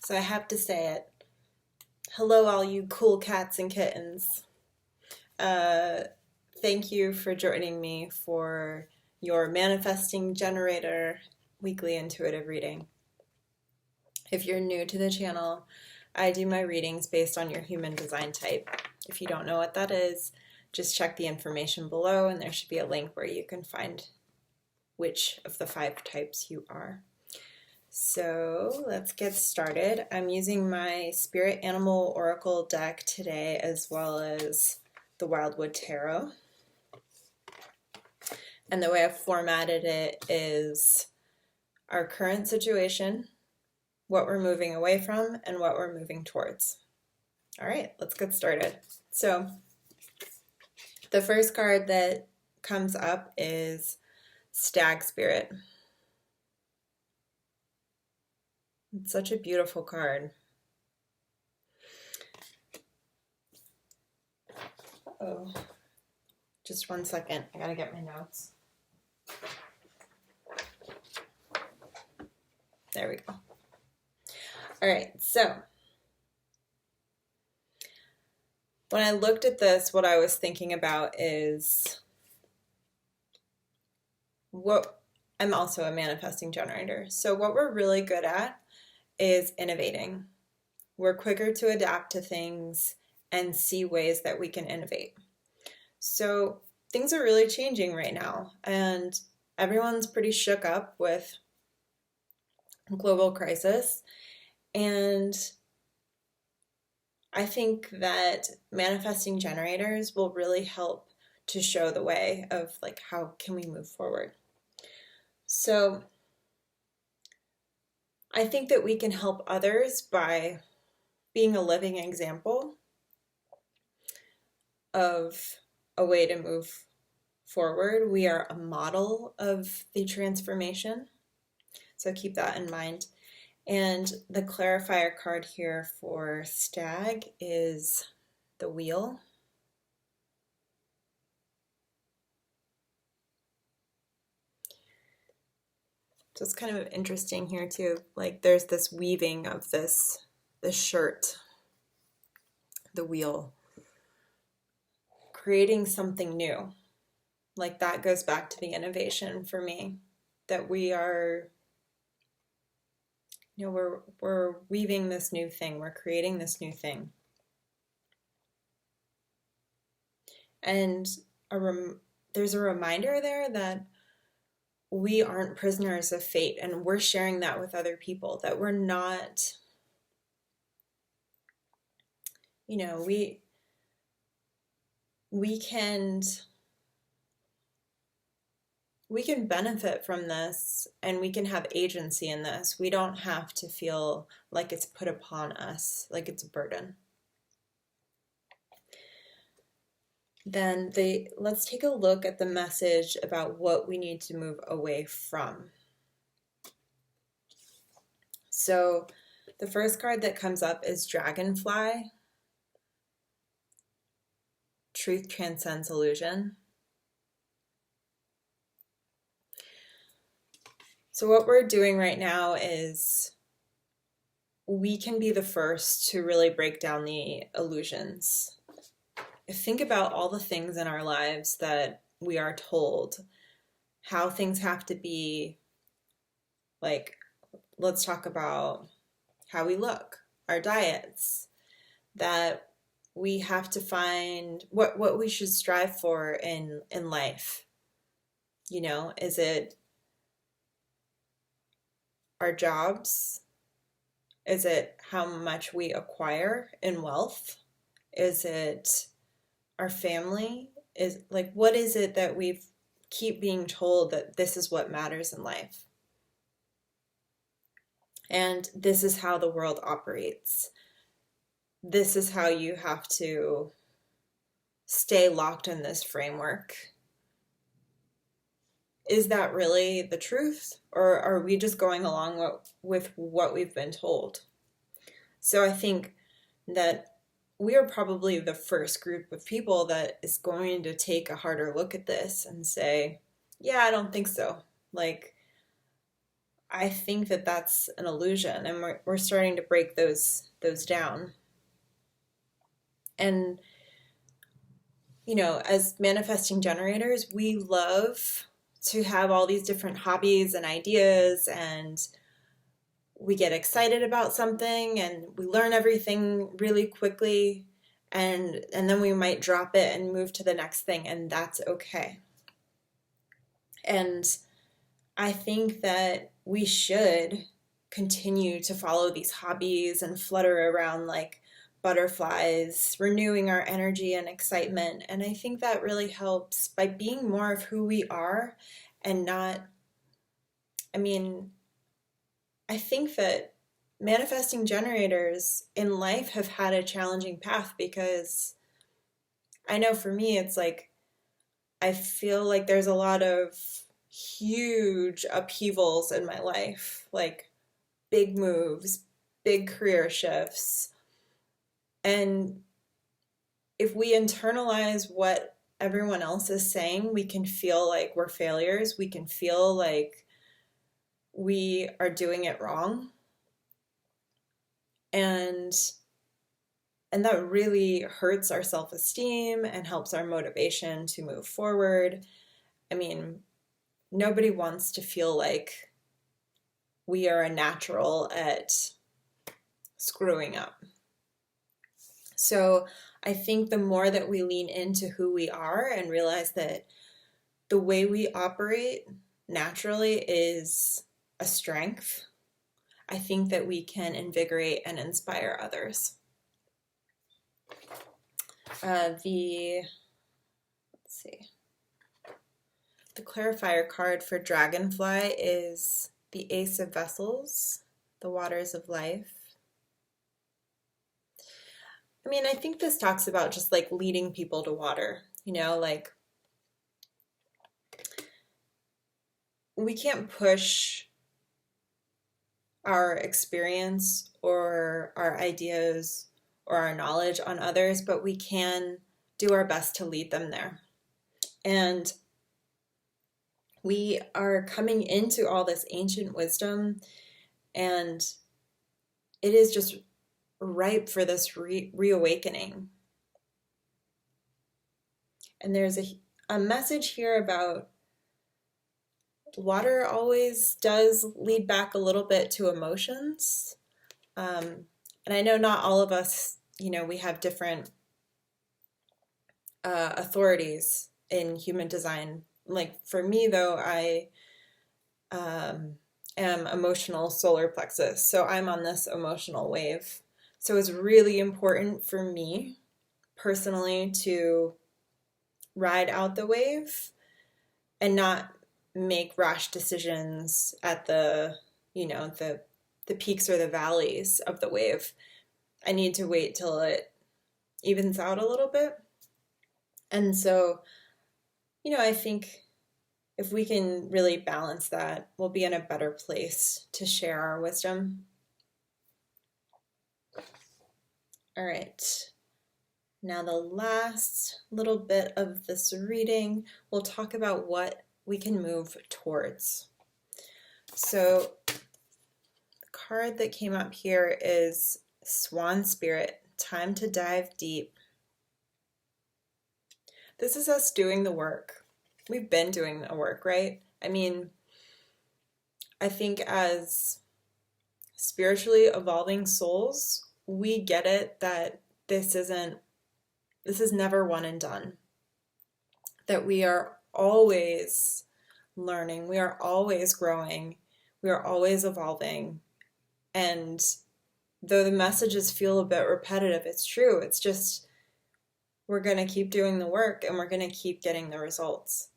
So I have to say it. Hello, all you cool cats and kittens. Thank you for joining me for your Manifesting Generator weekly intuitive reading. If you're new to the channel, I do my readings based on your human design type. If you don't know what that is, just check the information below and there should be a link where you can find which of the 5 types you are. So let's get started. I'm using my Spirit Animal Oracle deck today as well as the Wildwood Tarot. And the way I've formatted it is our current situation, what we're moving away from, and what we're moving towards. All right, let's get started. So the first card that comes up is Stag Spirit. It's such a beautiful card. Oh, just 1 second. I gotta get my notes. There we go. All right, so when I looked at this, what I was thinking about is I'm also a manifesting generator. So what we're really good at is innovating. We're quicker to adapt to things and see ways that we can innovate. So things are really changing right now, and everyone's pretty shook up with global crisis. And I think that manifesting generators will really help to show the way of like how can we move forward. So I think that we can help others by being a living example of a way to move forward. We are a model of the transformation, so keep that in mind. And the clarifier card here for Stag is the Wheel. So it's kind of interesting here too, like there's this weaving of this shirt, the wheel, creating something new. Like that goes back to the innovation for me, that we are, we're weaving this new thing, we're creating this new thing. And there's a reminder there that we aren't prisoners of fate, and we're sharing that with other people, that we're not, we can benefit from this, and we can have agency in this. We don't have to feel like it's put upon us, like it's a burden. Then let's take a look at the message about what we need to move away from. So the first card that comes up is Dragonfly. Truth transcends illusion. So what we're doing right now is we can be the first to really break down the illusions. Think about all the things in our lives that we are told, how things have to be. Like, let's talk about how we look, our diets, that we have to find what we should strive for in life. Is it our jobs? Is it how much we acquire in wealth? Is it our family? Is like, what is it that we keep being told that this is what matters in life? And this is how the world operates. This is how you have to stay locked in this framework. Is that really the truth? Or are we just going along with what we've been told? So I think that we are probably the first group of people that is going to take a harder look at this and say, yeah, I don't think so. Like, I think that that's an illusion, and we're starting to break those down. And as manifesting generators, we love to have all these different hobbies and ideas, and we get excited about something and we learn everything really quickly, and then we might drop it and move to the next thing, and that's okay. And I think that we should continue to follow these hobbies and flutter around like butterflies, renewing our energy and excitement. And I think that really helps by being more of who we are and not, I mean, I think that manifesting generators in life have had a challenging path, because I know for me, it's like I feel like there's a lot of huge upheavals in my life, like big moves, big career shifts. And if we internalize what everyone else is saying, we can feel like we're failures. We can feel like we are doing it wrong. And that really hurts our self-esteem and helps our motivation to move forward. I mean, nobody wants to feel like we are a natural at screwing up. So I think the more that we lean into who we are and realize that the way we operate naturally is a strength, I think that we can invigorate and inspire others. The clarifier card for Dragonfly is the Ace of Vessels, the Waters of Life. I mean, I think this talks about just like leading people to water, like we can't push our experience or our ideas or our knowledge on others, but we can do our best to lead them there. And we are coming into all this ancient wisdom, and it is just ripe for this reawakening. And there's a message here about water always does lead back a little bit to emotions. And I know not all of us, we have different authorities in human design. Like for me, though, I am emotional solar plexus, so I'm on this emotional wave. So it's really important for me personally to ride out the wave and not make rash decisions at the peaks or the valleys of the wave. I need to wait till it evens out a little bit. And so, I think if we can really balance that, we'll be in a better place to share our wisdom. All right. Now the last little bit of this reading, we'll talk about what we can move towards. So the card that came up here is Swan Spirit, time to dive deep. This is us doing the work. We've been doing the work, right? I mean, I think as spiritually evolving souls, we get it that this is never one and done. That we are always learning, we are always growing, we are always evolving. And though the messages feel a bit repetitive, it's true. It's just we're going to keep doing the work and we're going to keep getting the results.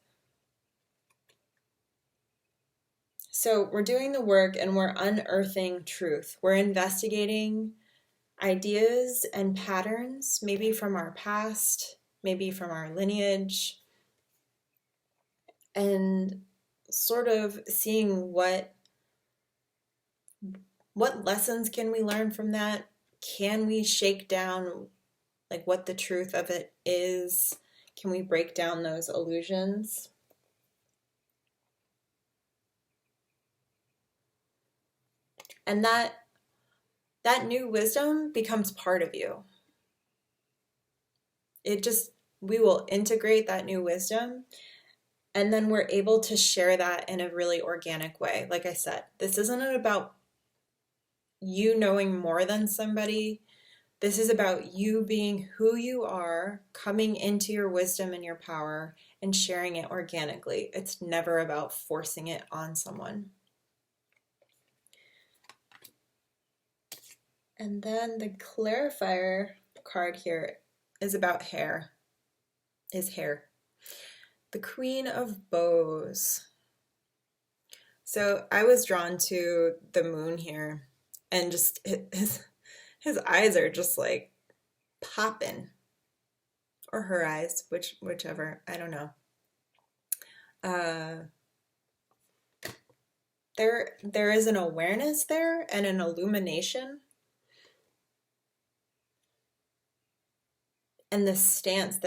So we're doing the work and we're unearthing truth. We're investigating ideas and patterns, maybe from our past, maybe from our lineage, and sort of seeing what lessons can we learn from that? Can we shake down like what the truth of it is? Can we break down those illusions? And that new wisdom becomes part of you. We will integrate that new wisdom, and then we're able to share that in a really organic way. Like I said, this isn't about you knowing more than somebody. This is about you being who you are, coming into your wisdom and your power, and sharing it organically. It's never about forcing it on someone. And then the clarifier card here is about hair. Is hair. The Queen of Bows. So I was drawn to the moon here, and just his eyes are just like popping, or her eyes, whichever, I don't know. There is an awareness there and an illumination, and the stance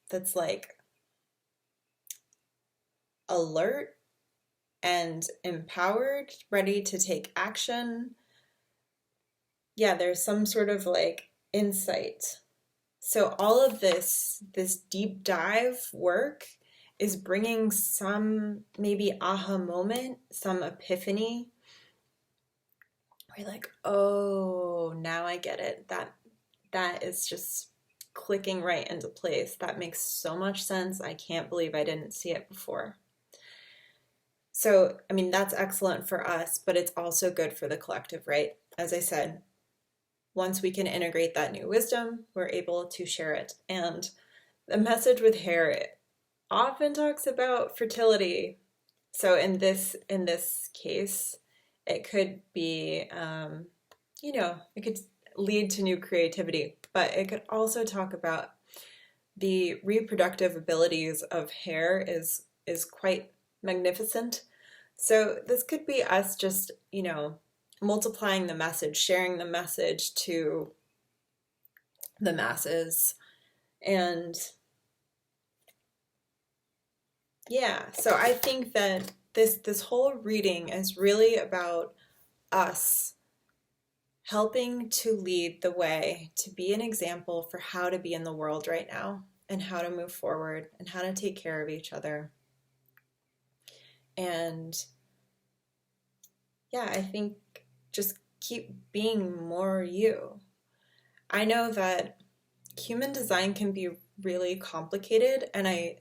that's like alert and empowered, ready to take action. Yeah, there's some sort of like insight. So all of this deep dive work is bringing some maybe aha moment, some epiphany. We're like, oh, now I get it. That is just clicking right into place. That makes so much sense. I can't believe I didn't see it before. So, I mean, that's excellent for us, but it's also good for the collective, right? As I said, once we can integrate that new wisdom, we're able to share it. And the message with hair often talks about fertility. So in this case, it could be, it could lead to new creativity, but it could also talk about the reproductive abilities of hair is quite magnificent. So this could be us just, multiplying the message, sharing the message to the masses. And yeah, so I think that this whole reading is really about us helping to lead the way, to be an example for how to be in the world right now, and how to move forward, and how to take care of each other. And yeah, I think just keep being more you. I know that human design can be really complicated, and I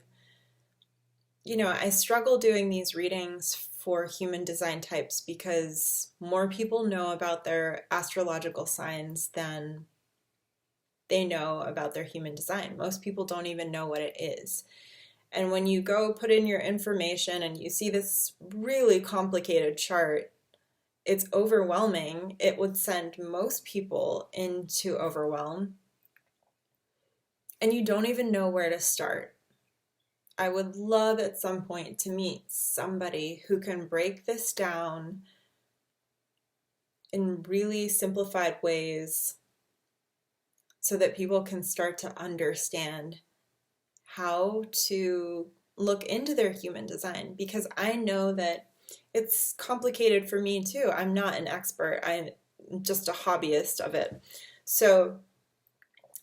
struggle doing these readings for human design types because more people know about their astrological signs than they know about their human design. Most people don't even know what it is. And when you go put in your information and you see this really complicated chart, it's overwhelming. It would send most people into overwhelm. And you don't even know where to start. I would love at some point to meet somebody who can break this down in really simplified ways so that people can start to understand how to look into their human design, because I know that it's complicated for me too. I'm not an expert. I'm just a hobbyist of it. So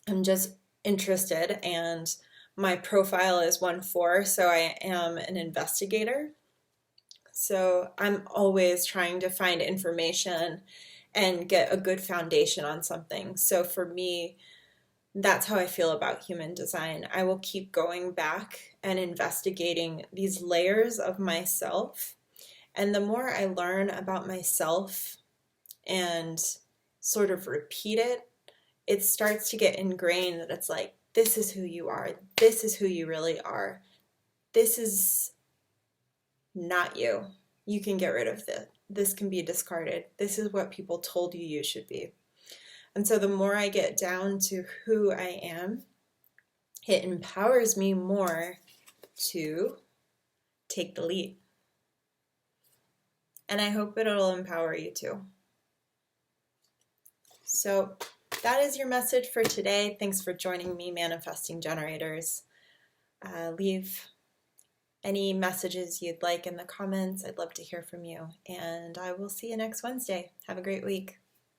I'm just interested, and my profile is 1/4, so I am an investigator. So I'm always trying to find information and get a good foundation on something. So for me, that's how I feel about human design. I will keep going back and investigating these layers of myself. And the more I learn about myself and sort of repeat it, it starts to get ingrained that it's like, this is who you are. This is who you really are. This is not you. You can get rid of this. This can be discarded. This is what people told you you should be. And so the more I get down to who I am, it empowers me more to take the lead. And I hope it'll empower you too. So that is your message for today. Thanks for joining me, Manifesting Generators. Leave any messages you'd like in the comments. I'd love to hear from you. And I will see you next Wednesday. Have a great week.